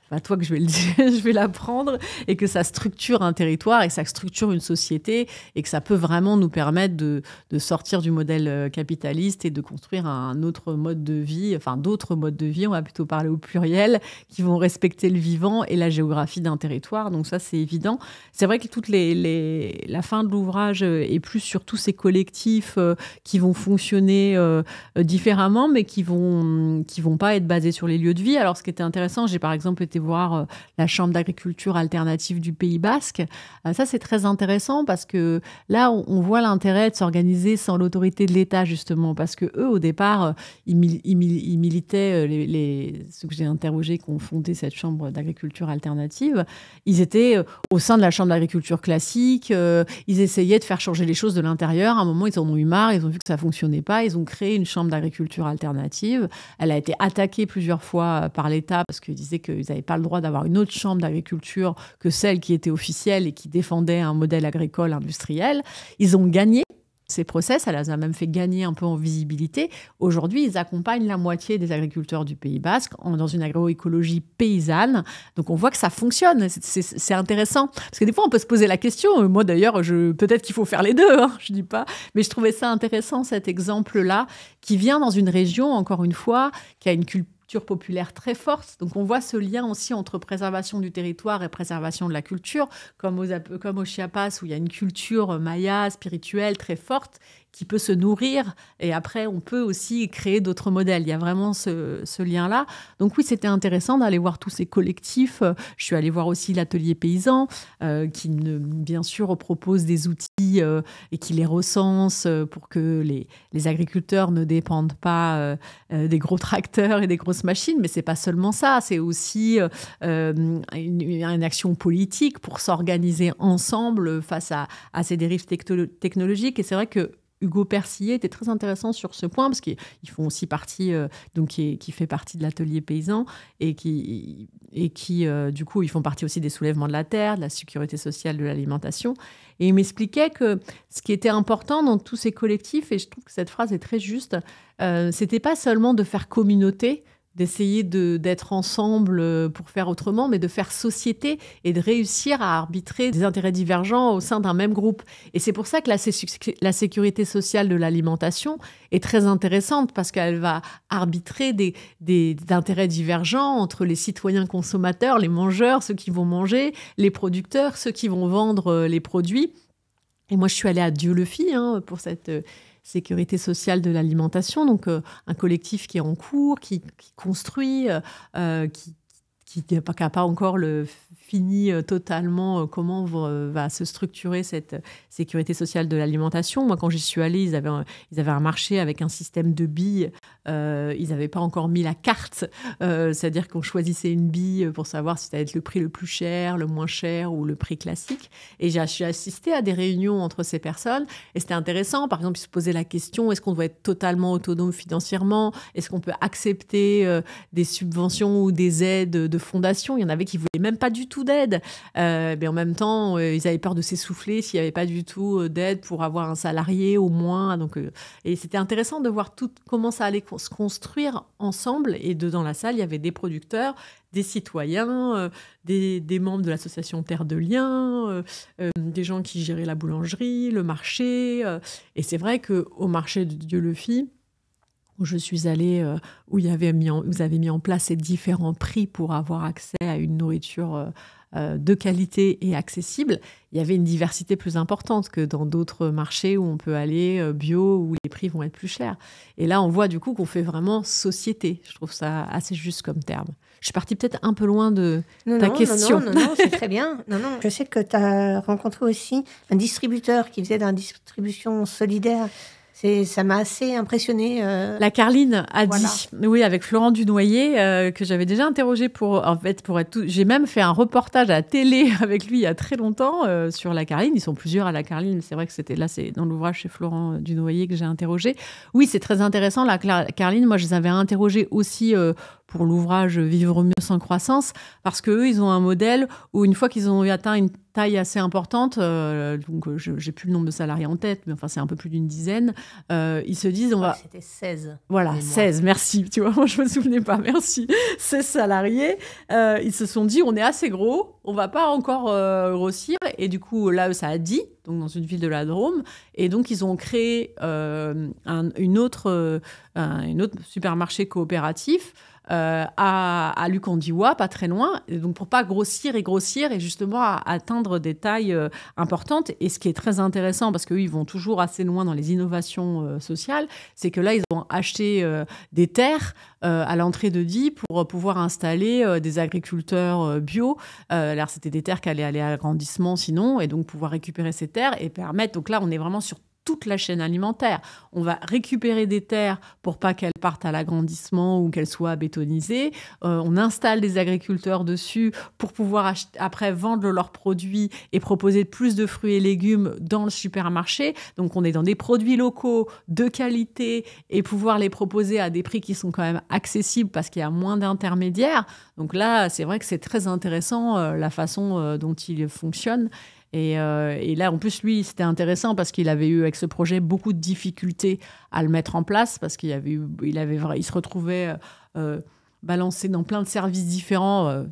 Pas toi que je vais le dire, je vais l'apprendre, et que ça structure un territoire et que ça structure une société et que ça peut vraiment nous permettre de sortir du modèle capitaliste et de construire un autre mode de vie, enfin d'autres modes de vie, on va plutôt parler au pluriel, qui vont respecter le vivant et la géographie d'un territoire. Donc ça, c'est évident. C'est vrai que la fin de l'ouvrage est plus sur tous ces collectifs qui vont fonctionner différemment, mais qui vont pas être basés sur les lieux de vie. Alors, ce qui était intéressant, j'ai par exemple été voir la Chambre d'agriculture alternative du Pays Basque. Ça, c'est très intéressant parce que là, on voit l'intérêt de s'organiser sans l'autorité de l'État, justement, parce que eux, au départ, ils militaient, ceux que j'ai interrogés qui ont fondé cette Chambre d'agriculture alternative, ils étaient au sein de la Chambre d'agriculture classique, ils essayaient de faire changer les choses de l'intérieur. À un moment, ils en ont eu marre, ils ont vu que ça ne fonctionnait pas, ils ont créé une Chambre d'agriculture alternative. Elle a été attaquée plusieurs fois par l'État parce qu'ils disaient qu'ils n'avaient pas le droit d'avoir une autre chambre d'agriculture que celle qui était officielle et qui défendait un modèle agricole industriel. Ils ont gagné ces procès, ça les a même fait gagner un peu en visibilité. Aujourd'hui, ils accompagnent la moitié des agriculteurs du Pays Basque dans une agroécologie paysanne. Donc, on voit que ça fonctionne. C'est intéressant. Parce que des fois, on peut se poser la question. Moi, d'ailleurs, peut-être qu'il faut faire les deux. Hein, je dis pas. Mais je trouvais ça intéressant, cet exemple-là, qui vient dans une région, encore une fois, qui a une culture populaire très forte. Donc, on voit ce lien aussi entre préservation du territoire et préservation de la culture, comme au Chiapas, où il y a une culture maya, spirituelle, très forte, qui peut se nourrir. Et après, on peut aussi créer d'autres modèles. Il y a vraiment ce lien-là. Donc oui, c'était intéressant d'aller voir tous ces collectifs. Je suis allée voir aussi l'atelier paysan, qui, bien sûr, propose des outils et qui les recense pour que les agriculteurs ne dépendent pas des gros tracteurs et des grosses machines. Mais c'est pas seulement ça. C'est aussi une action politique pour s'organiser ensemble face à ces dérives technologiques. Et c'est vrai que Hugo Persillé était très intéressant sur ce point parce qu'ils font aussi partie, qui fait partie de l'atelier paysan et qui du coup, ils font partie aussi des soulèvements de la terre, de la sécurité sociale, de l'alimentation. Et il m'expliquait que ce qui était important dans tous ces collectifs, et je trouve que cette phrase est très juste, c'était pas seulement de faire communauté, d'essayer d'être ensemble pour faire autrement, mais de faire société et de réussir à arbitrer des intérêts divergents au sein d'un même groupe. Et c'est pour ça que la sécurité sociale de l'alimentation est très intéressante, parce qu'elle va arbitrer des intérêts divergents entre les citoyens consommateurs, les mangeurs, ceux qui vont manger, les producteurs, ceux qui vont vendre les produits. Et moi, je suis allée à Dieulefit pour cette sécurité sociale de l'alimentation, donc un collectif qui est en cours, qui construit, qui n'a pas encore fini totalement comment va se structurer cette sécurité sociale de l'alimentation. Moi, quand j'y suis allée, ils avaient un marché avec un système de billes. Ils n'avaient pas encore mis la carte, c'est-à-dire qu'on choisissait une bille pour savoir si ça allait être le prix le plus cher, le moins cher ou le prix classique. Et j'ai assisté à des réunions entre ces personnes et c'était intéressant. Par exemple, ils se posaient la question, est-ce qu'on doit être totalement autonome financièrement? Est-ce qu'on peut accepter des subventions ou des aides de fondations. Il y en avait qui ne voulaient même pas du tout d'aide. Mais en même temps, ils avaient peur de s'essouffler s'il n'y avait pas du tout d'aide pour avoir un salarié au moins. Donc, et c'était intéressant de voir comment ça allait se construire ensemble. Et dans la salle, il y avait des producteurs, des citoyens, des membres de l'association Terre de Liens, des gens qui géraient la boulangerie, le marché. Et c'est vrai qu'au marché de Dieulefit, où je suis allée, où vous avez mis en place ces différents prix pour avoir accès à une nourriture de qualité et accessible, il y avait une diversité plus importante que dans d'autres marchés où on peut aller bio, où les prix vont être plus chers. Et là, on voit du coup qu'on fait vraiment société. Je trouve ça assez juste comme terme. Je suis partie peut-être un peu loin de ta question. Non, c'est très bien. Non. Je sais que tu as rencontré aussi un distributeur qui faisait de la distribution solidaire. Ça m'a assez impressionnée. La Carline a dit, oui, avec Florent Dunoyer, que j'avais déjà interrogé pour être tout. J'ai même fait un reportage à la télé avec lui il y a très longtemps sur la Carline. Ils sont plusieurs à la Carline, mais c'est vrai que c'est dans l'ouvrage chez Florent Dunoyer que j'ai interrogé. Oui, c'est très intéressant. La Carline, moi, je les avais interrogés aussi pour l'ouvrage Vivre mieux sans croissance, parce qu'eux, ils ont un modèle où une fois qu'ils ont atteint une taille assez importante, donc j'ai plus le nombre de salariés en tête, mais enfin c'est un peu plus d'une dizaine, ils se disent C'était 16. Voilà, 16, merci. Tu vois, moi je me souvenais pas, merci. 16 salariés, ils se sont dit on est assez gros, on va pas encore grossir, et du coup là ça a dit, donc dans une ville de la Drôme, et donc ils ont créé une autre supermarché coopératif à Lucandiwa, pas très loin, et donc pour pas grossir et justement atteindre des tailles importantes. Et ce qui est très intéressant, parce qu'eux, ils vont toujours assez loin dans les innovations sociales, c'est que là, ils ont acheté des terres à l'entrée de Die pour pouvoir installer des agriculteurs bio. Alors, c'était des terres qui allaient aller à l'agrandissement sinon, et donc pouvoir récupérer ces terres et permettre... Donc là, on est vraiment sur toute la chaîne alimentaire. On va récupérer des terres pour pas qu'elles partent à l'agrandissement ou qu'elles soient bétonisées. On installe des agriculteurs dessus pour pouvoir après vendre leurs produits et proposer plus de fruits et légumes dans le supermarché. Donc on est dans des produits locaux de qualité et pouvoir les proposer à des prix qui sont quand même accessibles parce qu'il y a moins d'intermédiaires. Donc là, c'est vrai que c'est très intéressant la façon dont il fonctionne. Et là, en plus, lui, c'était intéressant parce qu'il avait eu, avec ce projet, beaucoup de difficultés à le mettre en place parce qu'il se retrouvait balancé dans plein de services différents.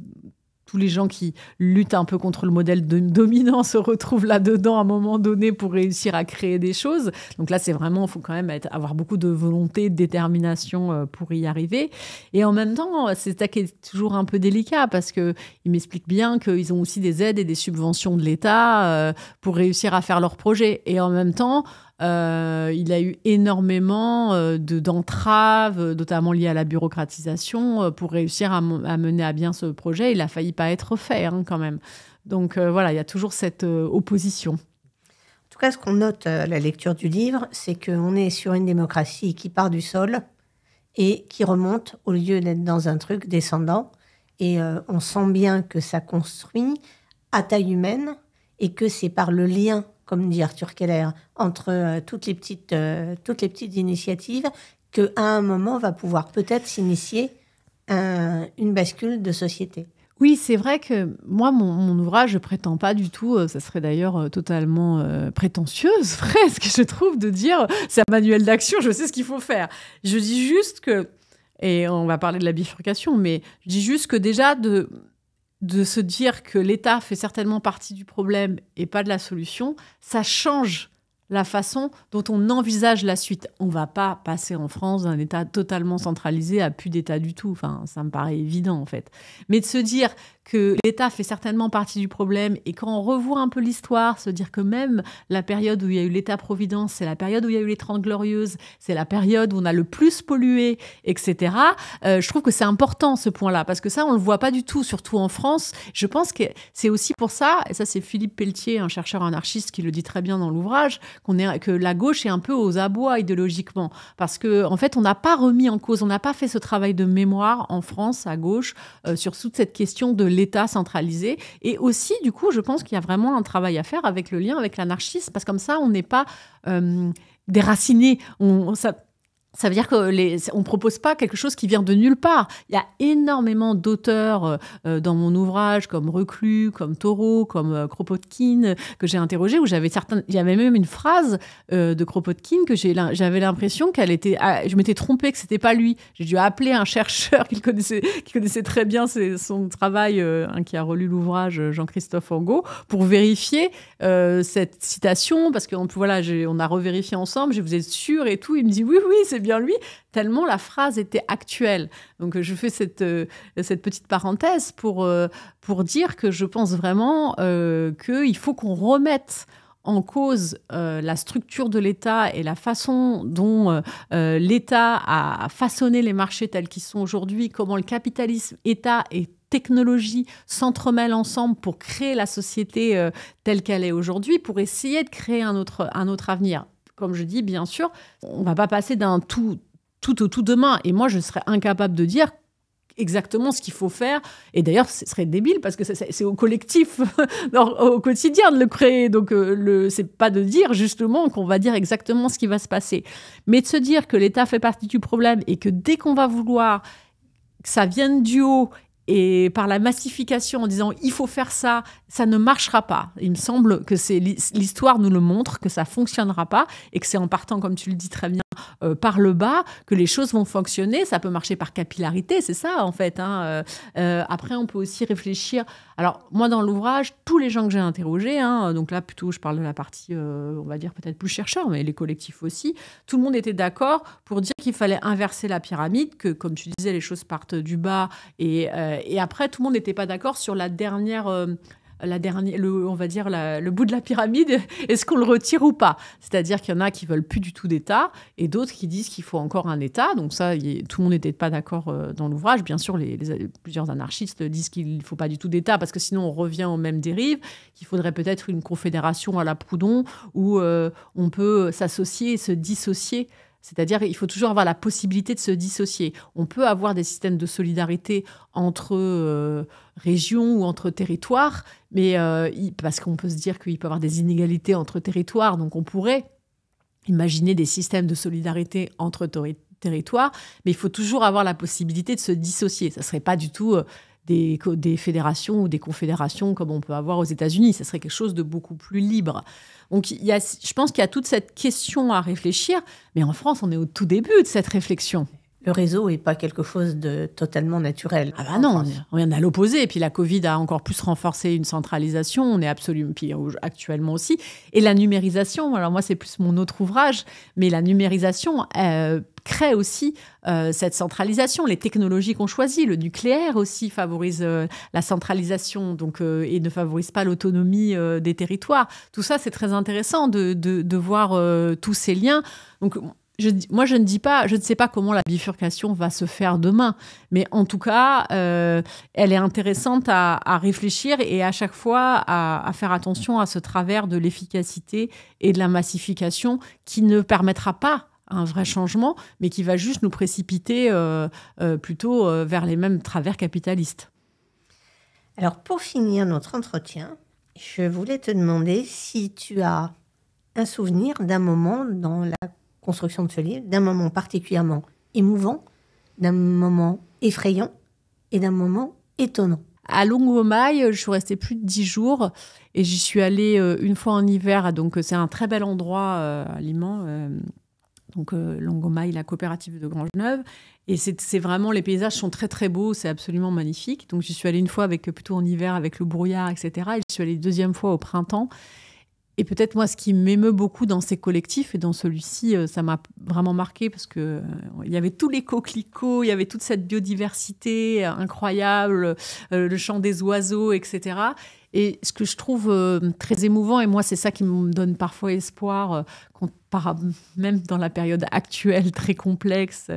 Tous les gens qui luttent un peu contre le modèle dominant se retrouvent là-dedans à un moment donné pour réussir à créer des choses. Donc là, c'est vraiment, il faut quand même avoir beaucoup de volonté, de détermination pour y arriver. Et en même temps, c'est ça qui est toujours un peu délicat parce qu'il m'explique bien qu'ils ont aussi des aides et des subventions de l'État pour réussir à faire leurs projets. Et en même temps, il a eu énormément d'entraves, notamment liées à la bureaucratisation, pour réussir à mener à bien ce projet. Il a failli pas être fait quand même. Donc voilà, il y a toujours cette opposition. En tout cas, ce qu'on note à la lecture du livre, c'est qu'on est sur une démocratie qui part du sol et qui remonte au lieu d'être dans un truc descendant. Et on sent bien que ça construit à taille humaine et que c'est par le lien, comme dit Arthur Keller, entre toutes les petites initiatives, qu'à un moment va pouvoir peut-être s'initier une bascule de société. Oui, c'est vrai que moi, mon ouvrage, je prétends pas du tout, ça serait d'ailleurs totalement prétentieuse, presque, je trouve, de dire c'est un manuel d'action, je sais ce qu'il faut faire. Je dis juste que, et on va parler de la bifurcation, mais je dis juste que déjà de se dire que l'État fait certainement partie du problème et pas de la solution, ça change la façon dont on envisage la suite. On ne va pas passer en France d'un État totalement centralisé à plus d'État du tout. Enfin, ça me paraît évident, en fait. Mais de se dire que l'État fait certainement partie du problème et quand on revoit un peu l'histoire, se dire que même la période où il y a eu l'État-providence, c'est la période où il y a eu les 30 Glorieuses, c'est la période où on a le plus pollué, etc. Je trouve que c'est important, ce point-là, parce que ça, on ne le voit pas du tout, surtout en France. Je pense que c'est aussi pour ça, et ça, c'est Philippe Pelletier, un chercheur anarchiste, qui le dit très bien dans l'ouvrage, que la gauche est un peu aux abois idéologiquement. Parce qu'en fait, on n'a pas remis en cause, on n'a pas fait ce travail de mémoire en France, à gauche, sur toute cette question de l'État centralisé. Et aussi, du coup, je pense qu'il y a vraiment un travail à faire avec le lien avec l'anarchisme, parce que comme ça, on n'est pas déraciné. Ça veut dire qu'on ne propose pas quelque chose qui vient de nulle part. Il y a énormément d'auteurs dans mon ouvrage, comme Reclus, comme Thoreau, comme Kropotkin, que j'ai interrogé, où il y avait même une phrase de Kropotkin que j'avais l'impression je m'étais trompée, que c'était pas lui. J'ai dû appeler un chercheur qui connaissait très bien son travail, qui a relu l'ouvrage, Jean-Christophe Angot, pour vérifier cette citation, parce qu'on a revérifié ensemble, vous êtes sûr et tout. Il me dit oui, c'est bien lui, tellement la phrase était actuelle. Donc je fais cette petite parenthèse pour dire que je pense vraiment qu'il faut qu'on remette en cause la structure de l'État et la façon dont l'État a façonné les marchés tels qu'ils sont aujourd'hui, comment le capitalisme, État et technologie s'entremêlent ensemble pour créer la société telle qu'elle est aujourd'hui, pour essayer de créer un autre avenir. Comme je dis, bien sûr, on ne va pas passer d'un tout au tout demain. Et moi, je serais incapable de dire exactement ce qu'il faut faire. Et d'ailleurs, ce serait débile parce que c'est au collectif, au quotidien de le créer. Donc, c'est pas de dire justement qu'on va dire exactement ce qui va se passer. Mais de se dire que l'État fait partie du problème et que dès qu'on va vouloir que ça vienne du haut et par la massification en disant « il faut faire ça », ça ne marchera pas. Il me semble que l'histoire nous le montre, que ça ne fonctionnera pas et que c'est en partant, comme tu le dis très bien, par le bas, que les choses vont fonctionner. Ça peut marcher par capillarité, c'est ça en fait. Après, on peut aussi réfléchir. Alors, moi, dans l'ouvrage, tous les gens que j'ai interrogés, donc là, plutôt, je parle de la partie, on va dire peut-être plus chercheurs, mais les collectifs aussi, tout le monde était d'accord pour dire qu'il fallait inverser la pyramide, que, comme tu disais, les choses partent du bas. Et après, tout le monde n'était pas d'accord sur on va dire le bout de la pyramide, est-ce qu'on le retire ou pas? C'est-à-dire qu'il y en a qui veulent plus du tout d'État et d'autres qui disent qu'il faut encore un État. Donc ça, tout le monde n'était pas d'accord dans l'ouvrage. Bien sûr, plusieurs anarchistes disent qu'il ne faut pas du tout d'État parce que sinon on revient aux mêmes dérives, qu'il faudrait peut-être une confédération à la Proudhon où on peut s'associer et se dissocier. C'est-à-dire qu'il faut toujours avoir la possibilité de se dissocier. On peut avoir des systèmes de solidarité entre régions ou entre territoires, mais parce qu'on peut se dire qu'il peut y avoir des inégalités entre territoires, donc on pourrait imaginer des systèmes de solidarité entre territoires, mais il faut toujours avoir la possibilité de se dissocier. Ça ne serait pas du tout des fédérations ou des confédérations comme on peut avoir aux États-Unis. Ça serait quelque chose de beaucoup plus libre. Donc, je pense qu'il y a toute cette question à réfléchir, mais en France, on est au tout début de cette réflexion. Le réseau n'est pas quelque chose de totalement naturel. Ah bah non, on est à l'opposé. Et puis la Covid a encore plus renforcé une centralisation. On est absolument, puis actuellement aussi. Et la numérisation, alors moi, c'est plus mon autre ouvrage, mais la numérisation crée aussi cette centralisation. Les technologies qu'on choisit, le nucléaire aussi favorise la centralisation donc, et ne favorise pas l'autonomie des territoires. Tout ça, c'est très intéressant de voir tous ces liens. Donc, moi, je ne sais pas comment la bifurcation va se faire demain, mais en tout cas, elle est intéressante à réfléchir et à chaque fois à faire attention à ce travers de l'efficacité et de la massification qui ne permettra pas un vrai changement, mais qui va juste nous précipiter plutôt vers les mêmes travers capitalistes. Alors, pour finir notre entretien, je voulais te demander si tu as un souvenir d'un moment dans la construction de ce livre, d'un moment particulièrement émouvant, d'un moment effrayant et d'un moment étonnant. À Longomaille, je suis restée plus de 10 jours et j'y suis allée une fois en hiver. Donc, c'est un très bel endroit à Liman. Donc, Longomaille, la coopérative de Grangeneuve. Et c'est vraiment, les paysages sont très, très beaux. C'est absolument magnifique. Donc, j'y suis allée une fois plutôt en hiver avec le brouillard, etc. Et je suis allée une deuxième fois au printemps. Et peut-être, moi, ce qui m'émeut beaucoup dans ces collectifs, et dans celui-ci, ça m'a vraiment marqué parce qu'il y avait tous les coquelicots, il y avait toute cette biodiversité incroyable, le chant des oiseaux, etc. Et ce que je trouve très émouvant, et moi, c'est ça qui me donne parfois espoir, même dans la période actuelle très complexe,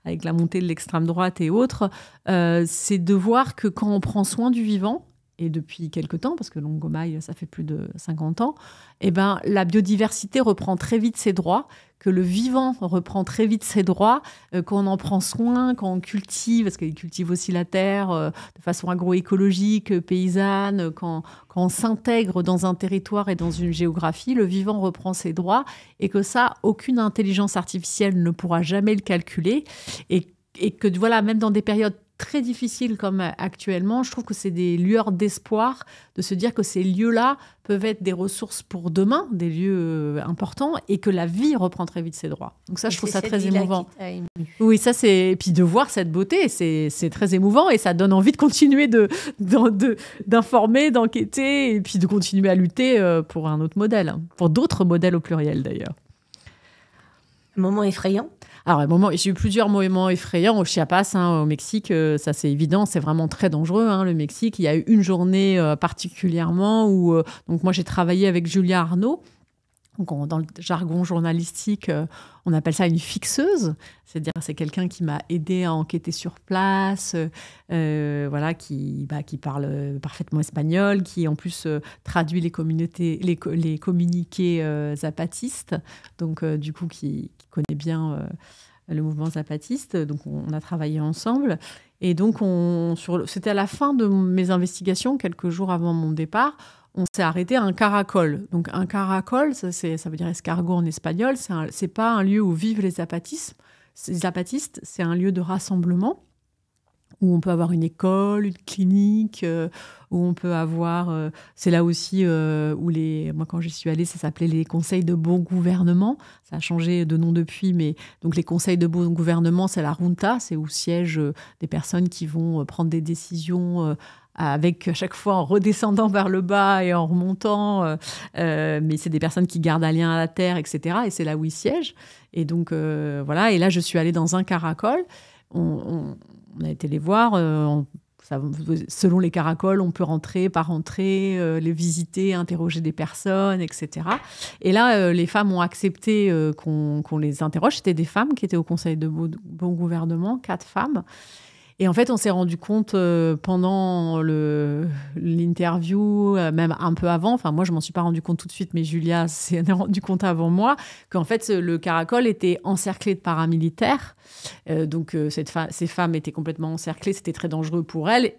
avec la montée de l'extrême droite et autres, c'est de voir que quand on prend soin du vivant, et depuis quelque temps, parce que Longomaille, ça fait plus de 50 ans, la biodiversité reprend très vite ses droits, que le vivant reprend très vite ses droits, qu'on en prend soin, qu'on cultive, parce qu'il cultive aussi la terre de façon agroécologique, paysanne, quand on s'intègre dans un territoire et dans une géographie, le vivant reprend ses droits et que ça, aucune intelligence artificielle ne pourra jamais le calculer et que voilà, même dans des périodes très difficiles comme actuellement, je trouve que c'est des lueurs d'espoir de se dire que ces lieux-là peuvent être des ressources pour demain, des lieux importants, et que la vie reprend très vite ses droits. Donc ça, je trouve ça très émouvant. Oui, ça c'est... Et puis de voir cette beauté, c'est très émouvant et ça donne envie de continuer d'informer, d'enquêter et puis de continuer à lutter pour un autre modèle, pour d'autres modèles au pluriel d'ailleurs. Un moment effrayant? Alors, j'ai eu plusieurs moments effrayants au Chiapas, au Mexique, ça c'est évident, c'est vraiment très dangereux, le Mexique. Il y a eu une journée particulièrement où donc moi j'ai travaillé avec Julia Arnaud. Donc, dans le jargon journalistique, on appelle ça une fixeuse, c'est-à-dire c'est quelqu'un qui m'a aidé à enquêter sur place, qui parle parfaitement espagnol, qui en plus traduit les communiqués zapatistes, donc du coup qui connaît bien le mouvement zapatiste. Donc on a travaillé ensemble et donc c'était à la fin de mes investigations, quelques jours avant mon départ. On s'est arrêté à un caracol. Donc un caracol, ça veut dire escargot en espagnol. C'est pas un lieu où vivent les zapatistes. C'est un lieu de rassemblement où on peut avoir une école, une clinique, où on peut avoir... c'est là aussi où moi, quand j'y suis allée, ça s'appelait les conseils de bon gouvernement. Ça a changé de nom depuis, mais donc les conseils de bon gouvernement, c'est la Junta, c'est où siègent des personnes qui vont prendre des décisions avec à chaque fois en redescendant vers le bas et en remontant. Mais c'est des personnes qui gardent un lien à la terre, etc. Et c'est là où ils siègent. Et donc, voilà. Et là, je suis allée dans un caracol. On a été les voir. Selon les caracoles, on peut rentrer, pas rentrer, les visiter, interroger des personnes, etc. Et là, les femmes ont accepté qu'on les interroge. C'était des femmes qui étaient au Conseil de bon gouvernement, 4 femmes. Et en fait, on s'est rendu compte pendant l'interview, même un peu avant, enfin moi je m'en suis pas rendu compte tout de suite, mais Julia s'en est rendu compte avant moi, qu'en fait le caracol était encerclé de paramilitaires. Donc ces femmes étaient complètement encerclées, c'était très dangereux pour elles.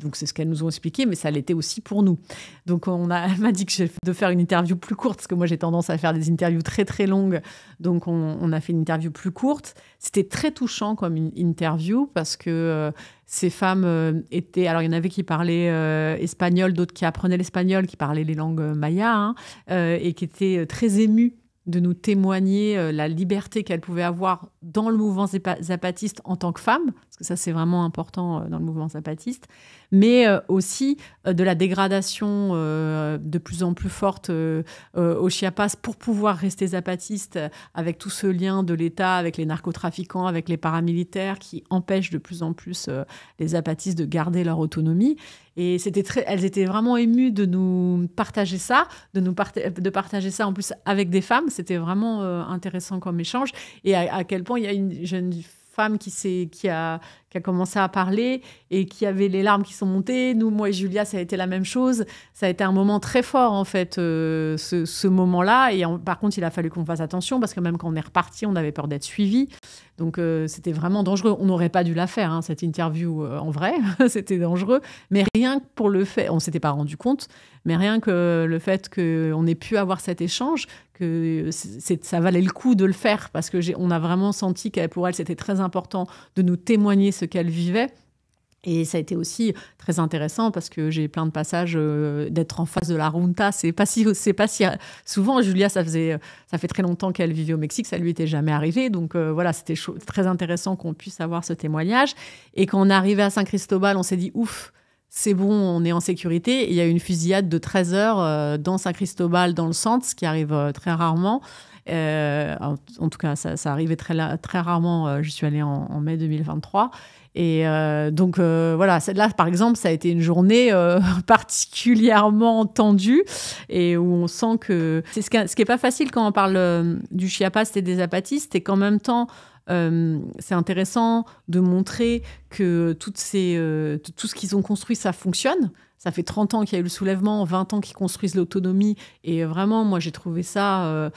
Donc c'est ce qu'elles nous ont expliqué, mais ça l'était aussi pour nous. Donc elle m'a dit de faire une interview plus courte, parce que moi j'ai tendance à faire des interviews très très longues. Donc on a fait une interview plus courte. C'était très touchant comme une interview, parce que ces femmes étaient... Alors, il y en avait qui parlaient espagnol, d'autres qui apprenaient l'espagnol, qui parlaient les langues mayas, et qui étaient très émues de nous témoigner la liberté qu'elles pouvaient avoir dans le mouvement zapatiste en tant que femmes, parce que ça, c'est vraiment important dans le mouvement zapatiste, mais aussi de la dégradation de plus en plus forte au Chiapas pour pouvoir rester zapatiste, avec tout ce lien de l'État, avec les narcotrafiquants, avec les paramilitaires qui empêchent de plus en plus les zapatistes de garder leur autonomie. Et elles étaient vraiment émues de nous partager ça, de partager ça en plus avec des femmes. C'était vraiment intéressant comme échange. Et à quel point il y a une jeune femme qui a commencé à parler et qui avait les larmes qui sont montées. Nous, moi et Julia, ça a été la même chose. Ça a été un moment très fort, en fait, ce moment-là. Et par contre, il a fallu qu'on fasse attention parce que même quand on est reparti, on avait peur d'être suivi. Donc, c'était vraiment dangereux. On n'aurait pas dû la faire, cette interview en vrai. C'était dangereux. Mais rien que pour le fait, on ne s'était pas rendu compte, mais rien que le fait qu'on ait pu avoir cet échange, que ça valait le coup de le faire parce qu'on a vraiment senti que pour elle, c'était très important de nous témoigner ce qu'elle vivait. Et ça a été aussi très intéressant parce que j'ai plein de passages d'être en face de la Junta. C'est pas si souvent. Julia, ça fait très longtemps qu'elle vivait au Mexique, ça lui était jamais arrivé. Donc voilà, c'était très intéressant qu'on puisse avoir ce témoignage. Et quand on est arrivé à Saint-Cristobal, on s'est dit ouf, c'est bon, on est en sécurité. Et il y a eu une fusillade de 13 heures dans Saint-Cristobal, dans le centre, ce qui arrive très rarement. En tout cas, ça arrivait très, très rarement. Je suis allée en mai 2023. Et donc, voilà, là, par exemple, ça a été une journée particulièrement tendue et où on sent que... Ce qui n'est pas facile quand on parle du Chiapas et des zapatistes, et qu'en même temps, c'est intéressant de montrer que tout ce qu'ils ont construit, ça fonctionne. Ça fait 30 ans qu'il y a eu le soulèvement, 20 ans qu'ils construisent l'autonomie. Et vraiment, moi, j'ai trouvé ça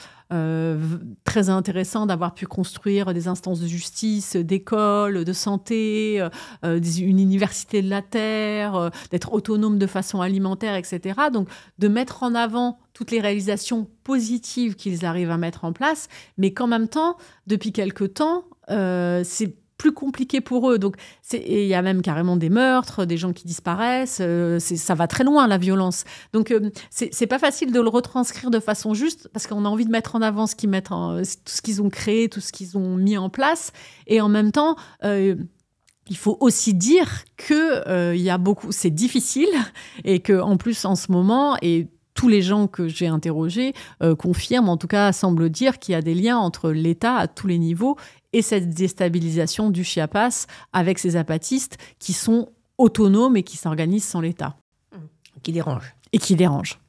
très intéressant d'avoir pu construire des instances de justice, d'écoles, de santé, une université de la terre, d'être autonome de façon alimentaire, etc. Donc, de mettre en avant toutes les réalisations positives qu'ils arrivent à mettre en place, mais qu'en même temps, depuis quelque temps, c'est plus compliqué pour eux. Donc, il y a même carrément des meurtres, des gens qui disparaissent. Ça va très loin, la violence. Donc, c'est pas facile de le retranscrire de façon juste parce qu'on a envie de mettre en avant tout ce qu'ils ont créé, tout ce qu'ils ont mis en place. Et en même temps, il faut aussi dire que il y a beaucoup, c'est difficile et qu'en plus, en ce moment, et tous les gens que j'ai interrogés confirment, en tout cas semblent dire qu'il y a des liens entre l'État à tous les niveaux et cette déstabilisation du Chiapas avec ces zapatistes qui sont autonomes et qui s'organisent sans l'État. Qui dérange. Et qui dérangent.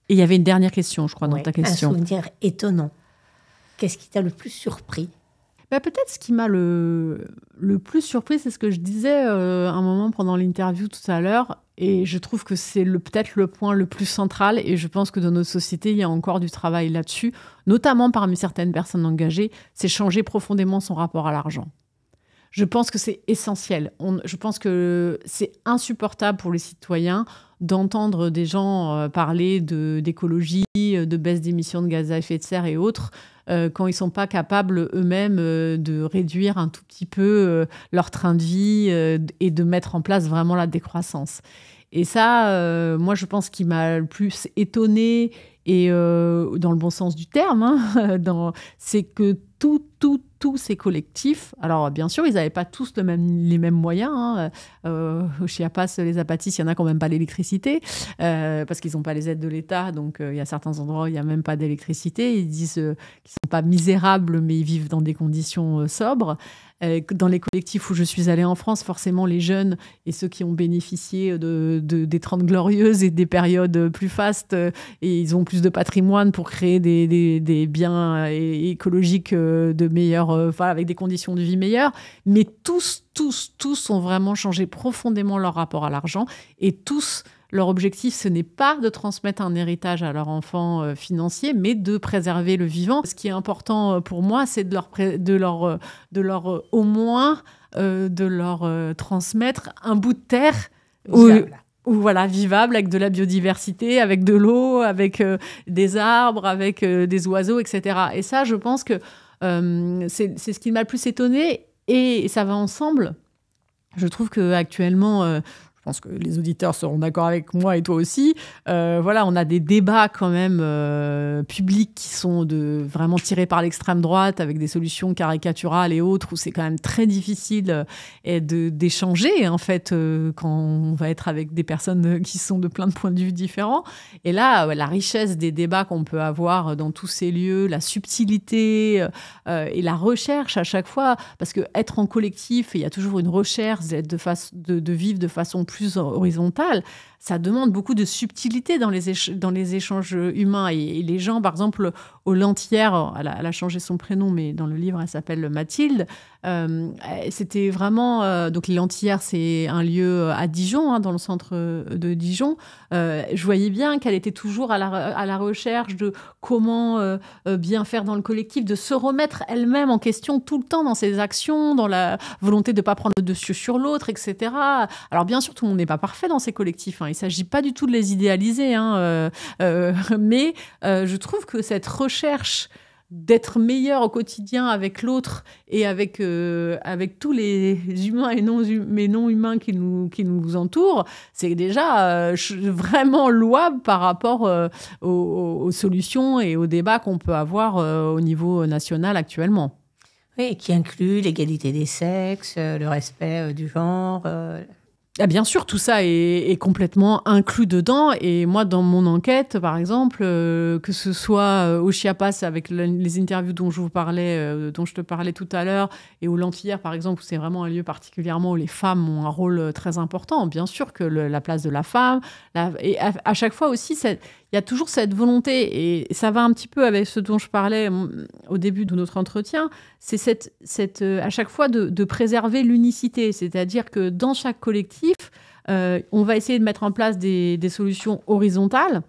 Et il y avait une dernière question, je crois, dans ta question. Un souvenir étonnant. Qu'est-ce qui t'a le plus surpris ? Peut-être ce qui m'a le plus surpris, c'est ce que je disais un moment pendant l'interview tout à l'heure. Et je trouve que c'est peut-être le point le plus central. Et je pense que dans notre société, il y a encore du travail là-dessus, notamment parmi certaines personnes engagées. C'est changer profondément son rapport à l'argent. Je pense que c'est essentiel. Je pense que c'est insupportable pour les citoyens d'entendre des gens parler d'écologie, de baisse d'émissions de gaz à effet de serre et autres, quand ils ne sont pas capables eux-mêmes de réduire un tout petit peu leur train de vie et de mettre en place vraiment la décroissance. Et ça, moi, je pense qu'il m'a le plus étonnée, et dans le bon sens du terme, c'est que tous ces collectifs, alors bien sûr, ils n'avaient pas tous les mêmes moyens. Au Chiapas, les zapatistes, il y en a qui n'ont même pas l'électricité, parce qu'ils n'ont pas les aides de l'État. Donc, il y a certains endroits où il n'y a même pas d'électricité. Ils disent qu'ils ne sont pas misérables, mais ils vivent dans des conditions sobres. Dans les collectifs où je suis allée en France, forcément, les jeunes et ceux qui ont bénéficié des 30 glorieuses et des périodes plus fastes, et ils ont plus de patrimoine pour créer des biens écologiques de meilleurs, avec des conditions de vie meilleures. Mais tous ont vraiment changé profondément leur rapport à l'argent, et tous, leur objectif, ce n'est pas de transmettre un héritage à leur enfant financier, mais de préserver le vivant. Ce qui est important pour moi, c'est de leur au moins de leur transmettre un bout de terre vivable, avec de la biodiversité, avec de l'eau, avec des arbres, avec des oiseaux, etc. Et ça, je pense que c'est ce qui m'a le plus étonnée, et ça va ensemble. Je trouve qu'actuellement... je pense que les auditeurs seront d'accord avec moi et toi aussi. On a des débats quand même publics qui sont vraiment tirés par l'extrême droite, avec des solutions caricaturales et autres, où c'est quand même très difficile d'échanger, en fait, quand on va être avec des personnes qui sont de plein de points de vue différents. Et là, la richesse des débats qu'on peut avoir dans tous ces lieux, la subtilité et la recherche à chaque fois, parce qu'être en collectif, il y a toujours une recherche de vivre de façon plus horizontale, ça demande beaucoup de subtilité dans les échanges humains. Et les gens, par exemple, aux Lentillères, elle a changé son prénom, mais dans le livre, elle s'appelle Mathilde. C'était vraiment... donc, les Lentillères, c'est un lieu à Dijon, dans le centre de Dijon. Je voyais bien qu'elle était toujours à la recherche de comment bien faire dans le collectif, de se remettre elle-même en question tout le temps dans ses actions, dans la volonté de ne pas prendre le dessus sur l'autre, etc. Alors, bien sûr, tout le monde n'est pas parfait dans ces collectifs. Il ne s'agit pas du tout de les idéaliser, mais je trouve que cette recherche d'être meilleur au quotidien avec l'autre et avec tous les humains et non humains qui nous entourent, c'est déjà vraiment louable par rapport aux solutions et aux débats qu'on peut avoir au niveau national actuellement. Oui, qui inclut l'égalité des sexes, le respect du genre... Ah, bien sûr, tout ça est complètement inclus dedans. Et moi, dans mon enquête, par exemple, que ce soit au Chiapas avec les interviews dont je te parlais tout à l'heure, et aux Lentillères, par exemple, où c'est vraiment un lieu particulièrement où les femmes ont un rôle très important. Bien sûr que la place de la femme, et à chaque fois aussi, il y a toujours cette volonté, et ça va un petit peu avec ce dont je parlais au début de notre entretien, c'est à chaque fois de préserver l'unicité. C'est-à-dire que dans chaque collectif, On va essayer de mettre en place des solutions horizontales.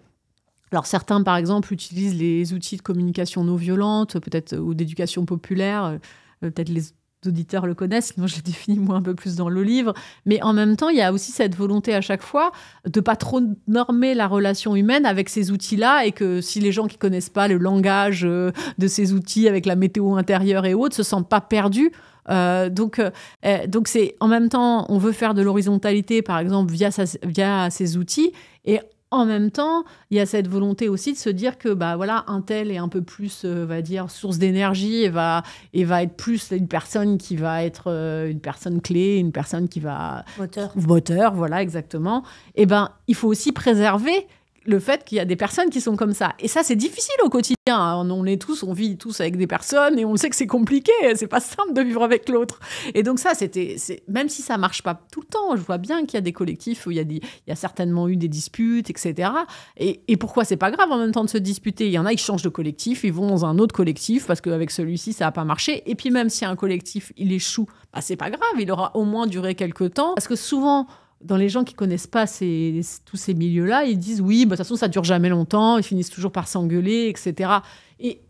Alors certains, par exemple, utilisent les outils de communication non violente, peut-être, ou d'éducation populaire. Peut-être les auditeurs le connaissent, sinon je le définis moi un peu plus dans le livre. Mais en même temps, il y a aussi cette volonté à chaque fois de pas trop normer la relation humaine avec ces outils-là, et que si les gens qui connaissent pas le langage de ces outils avec la météo intérieure et autres se sentent pas perdus. Donc c'est en même temps, on veut faire de l'horizontalité, par exemple, via ces outils, et en même temps, il y a cette volonté aussi de se dire que voilà, un tel est un peu plus, va dire, source d'énergie et va être plus une personne qui va être une personne clé, une personne qui va... Moteur, voilà, exactement. Et il faut aussi préserver le fait qu'il y a des personnes qui sont comme ça. Et ça, c'est difficile au quotidien. On vit tous avec des personnes et on sait que c'est compliqué. C'est pas simple de vivre avec l'autre. Et donc ça, même si ça marche pas tout le temps, je vois bien qu'il y a des collectifs où il y a certainement eu des disputes, etc. Et pourquoi c'est pas grave en même temps de se disputer? Il y en a, ils changent de collectif, ils vont dans un autre collectif parce qu'avec celui-ci, ça a pas marché. Et puis même si un collectif, il échoue, c'est pas grave, il aura au moins duré quelques temps. Parce que souvent, dans les gens qui connaissent pas tous ces milieux-là, ils disent oui, de toute façon, ça dure jamais longtemps, ils finissent toujours par s'engueuler, etc. Et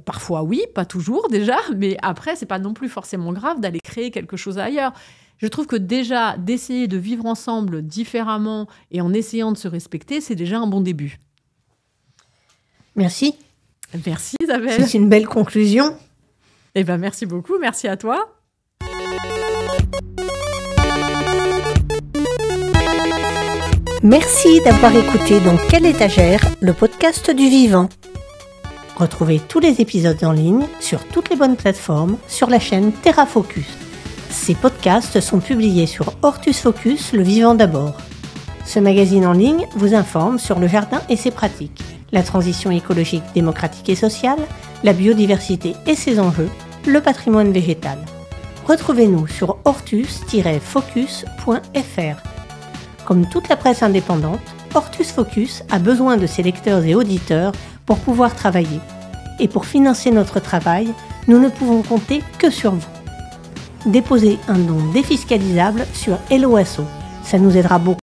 parfois oui, pas toujours déjà, mais après, c'est pas non plus forcément grave d'aller créer quelque chose ailleurs. Je trouve que déjà, d'essayer de vivre ensemble différemment et en essayant de se respecter, c'est déjà un bon début. Merci. Merci Isabelle. C'est une belle conclusion. Merci beaucoup, merci à toi. Merci d'avoir écouté Dans quelle étagère, le podcast du vivant. Retrouvez tous les épisodes en ligne sur toutes les bonnes plateformes sur la chaîne Terra Focus. Ces podcasts sont publiés sur Hortus Focus, le vivant d'abord. Ce magazine en ligne vous informe sur le jardin et ses pratiques, la transition écologique, démocratique et sociale, la biodiversité et ses enjeux, le patrimoine végétal. Retrouvez-nous sur hortus-focus.fr. Comme toute la presse indépendante, Hortus Focus a besoin de ses lecteurs et auditeurs pour pouvoir travailler. Et pour financer notre travail, nous ne pouvons compter que sur vous. Déposez un don défiscalisable sur Helloasso. Ça nous aidera beaucoup.